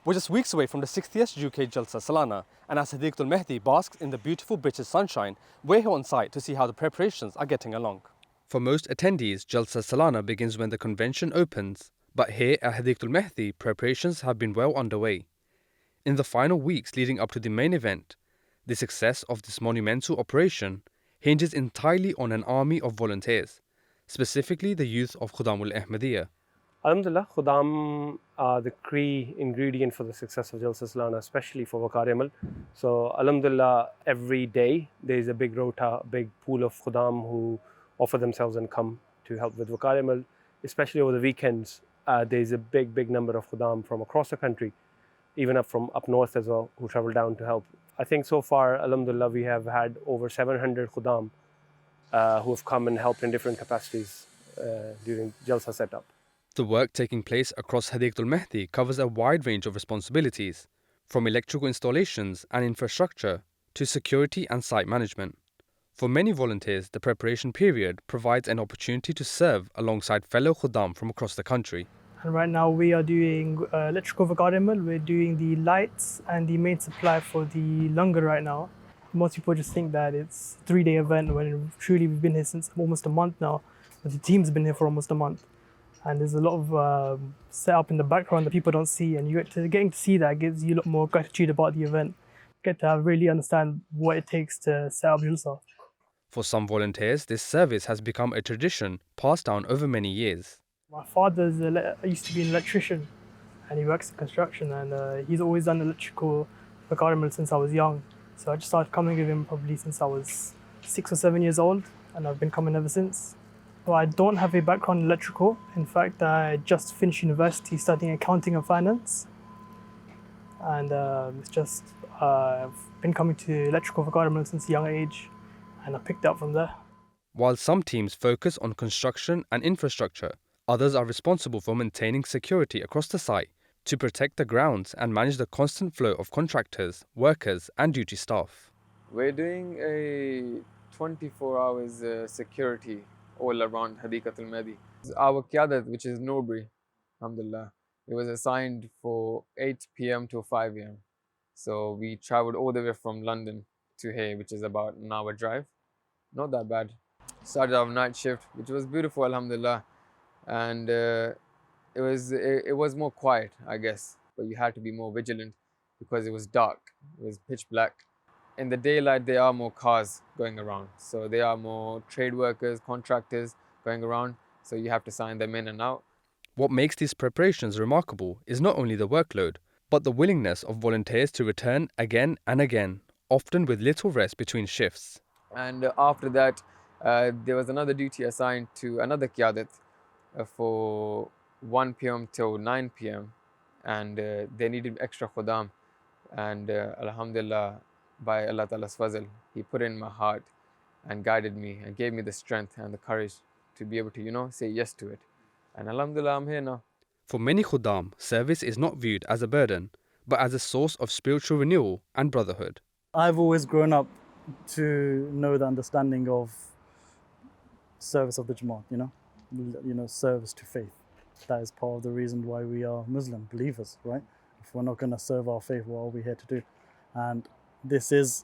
We're just weeks away from the 60th UK Jalsa Salana, and as Sadiq al-Mehdi basks in the beautiful British sunshine, we're here on site to see how the preparations are getting along. For most attendees, Jalsa Salana begins when the convention opens, but here at Sadiq al-Mehdi, preparations have been well underway. In the final weeks leading up to the main event, the success of this monumental operation hinges entirely on an army of volunteers, specifically the youth of Khudam al-Ahmadiyya. Alhamdulillah, Khudam are the key ingredient for the success of Jalsa Salana, especially for Wakar Amal. So, Alhamdulillah, every day there is a big rota, big pool of Khudam who offer themselves and come to help with Wakar Amal. Especially over the weekends, there is a big number of Khudam from across the country, even from up north as well, who travel down to help. I think so far, Alhamdulillah, we have had over 700 Khudam who have come and helped in different capacities during Jalsa setup. The work taking place across Sadiq al-Mehdi covers a wide range of responsibilities, from electrical installations and infrastructure to security and site management. For many volunteers, the preparation period provides an opportunity to serve alongside fellow Khuddam from across the country. And right now we are doing electrical Wakar Amal, we're doing the lights and the main supply for the Langar right now. Most people just think that it's a 3-day event when truly we've been here since almost a month now, but the team's been here for almost a month. And there's a lot of setup in the background that people don't see, and getting to see that gives you a lot more gratitude about the event. Get to really understand what it takes to set up Jalsa. For some volunteers, this service has become a tradition passed down over many years. My father used to be an electrician, and he works in construction, and he's always done electrical Wakar Amal since I was young. So I just started coming with him probably since I was 6 or 7 years old, and I've been coming ever since. Well, I don't have a background in electrical. In fact, I just finished university studying accounting and finance. And I've been coming to electrical Wakar Amal since a young age, and I picked it up from there. While some teams focus on construction and infrastructure, others are responsible for maintaining security across the site to protect the grounds and manage the constant flow of contractors, workers and duty staff. We're doing a 24 hours security all around Hadiqat al-Mehdi. Our Qiyadat, which is Norbury, alhamdulillah, it was assigned for 8 p.m. to 5 a.m. So we traveled all the way from London to here, which is about an hour drive. Not that bad. Started our night shift, which was beautiful, alhamdulillah. And it was more quiet, I guess, but you had to be more vigilant because it was dark, it was pitch black. In the daylight, there are more cars going around. So there are more trade workers, contractors going around. So you have to sign them in and out. What makes these preparations remarkable is not only the workload, but the willingness of volunteers to return again and again, often with little rest between shifts. And after that, there was another duty assigned to another Qiyadat for 1 p.m. till 9 p.m. And they needed extra Khuddam. And alhamdulillah, by Allah Ta'ala's fazl, He put in my heart and guided me and gave me the strength and the courage to be able to, say yes to it. And alhamdulillah, I'm here now. For many Khuddam, service is not viewed as a burden, but as a source of spiritual renewal and brotherhood. I've always grown up to know the understanding of service of the Jamaat, service to faith. That is part of the reason why we are Muslim believers, right? If we're not going to serve our faith, what are we here to do? And this is,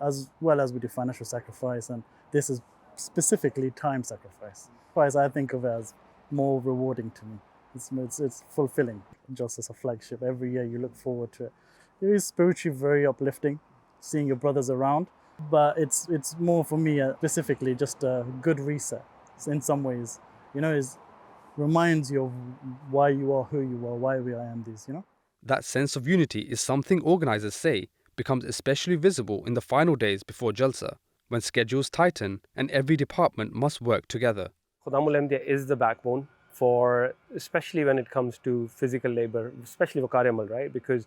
as well as we do financial sacrifice, and this is specifically time sacrifice. I think of it as more rewarding to me. It's fulfilling. Just as a flagship, every year you look forward to it. It is spiritually very uplifting, seeing your brothers around, but it's more for me specifically just a good reset. So in some ways, it reminds you of why you are who you are, why we are MDs, That sense of unity is something organisers say becomes especially visible in the final days before Jalsa, when schedules tighten and every department must work together. Khudam al-Ahmadiyya is the backbone for, especially when it comes to physical labor, especially Wakar Amal, right? Because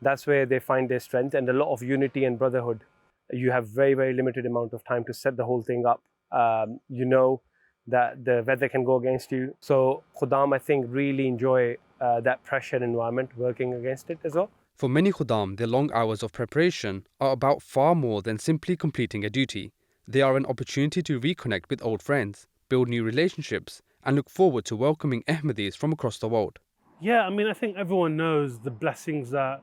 that's where they find their strength and a lot of unity and brotherhood. You have very limited amount of time to set the whole thing up. That the weather can go against you. So Khuddam, I think, really enjoy that pressure environment, working against it as well. For many Khuddam, their long hours of preparation are about far more than simply completing a duty. They are an opportunity to reconnect with old friends, build new relationships, and look forward to welcoming Ahmadis from across the world. Yeah, I mean, I think everyone knows the blessings that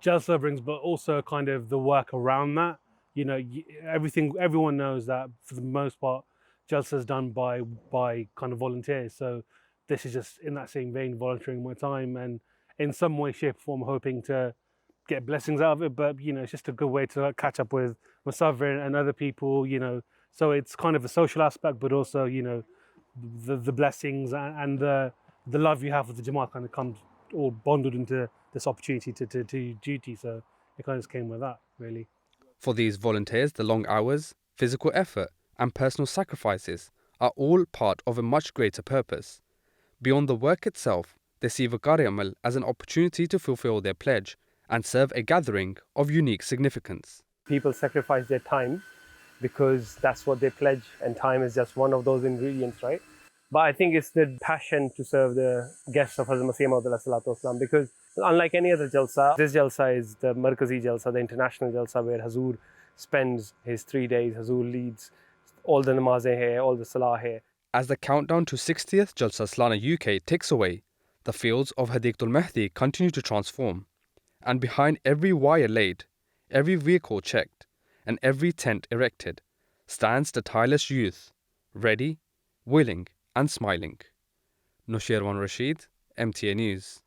Jalsa brings, but also kind of the work around that. You know, everyone knows that for the most part, Jalsa is done by kind of volunteers. So this is just in that same vein, volunteering my time and in some way, shape, or form, hoping to get blessings out of it. But you know, it's just a good way to like, catch up with Musafir and other people. You know, so it's kind of a social aspect, but also you know, the blessings and the love you have for the Jamaat kind of comes all bonded into this opportunity to duty. So it kind of just came with that, really. For these volunteers, the long hours, physical effort, and personal sacrifices are all part of a much greater purpose. Beyond the work itself, they see Vakari Amal as an opportunity to fulfill their pledge and serve a gathering of unique significance. People sacrifice their time because that's what they pledge, and time is just one of those ingredients, right? But I think it's the passion to serve the guests of Hazrat Masih Maud, because unlike any other Jalsa, this Jalsa is the Markazi Jalsa, the international Jalsa, where Hazur spends his 3 days. Hazur leads all the namazes here, all the salah here. As the countdown to 60th Jalsa Salana UK ticks away, the fields of Hadiqatul Mahdi continue to transform. And behind every wire laid, every vehicle checked, and every tent erected, stands the tireless youth, ready, willing, and smiling. Nushirwan Rashid, MTA News.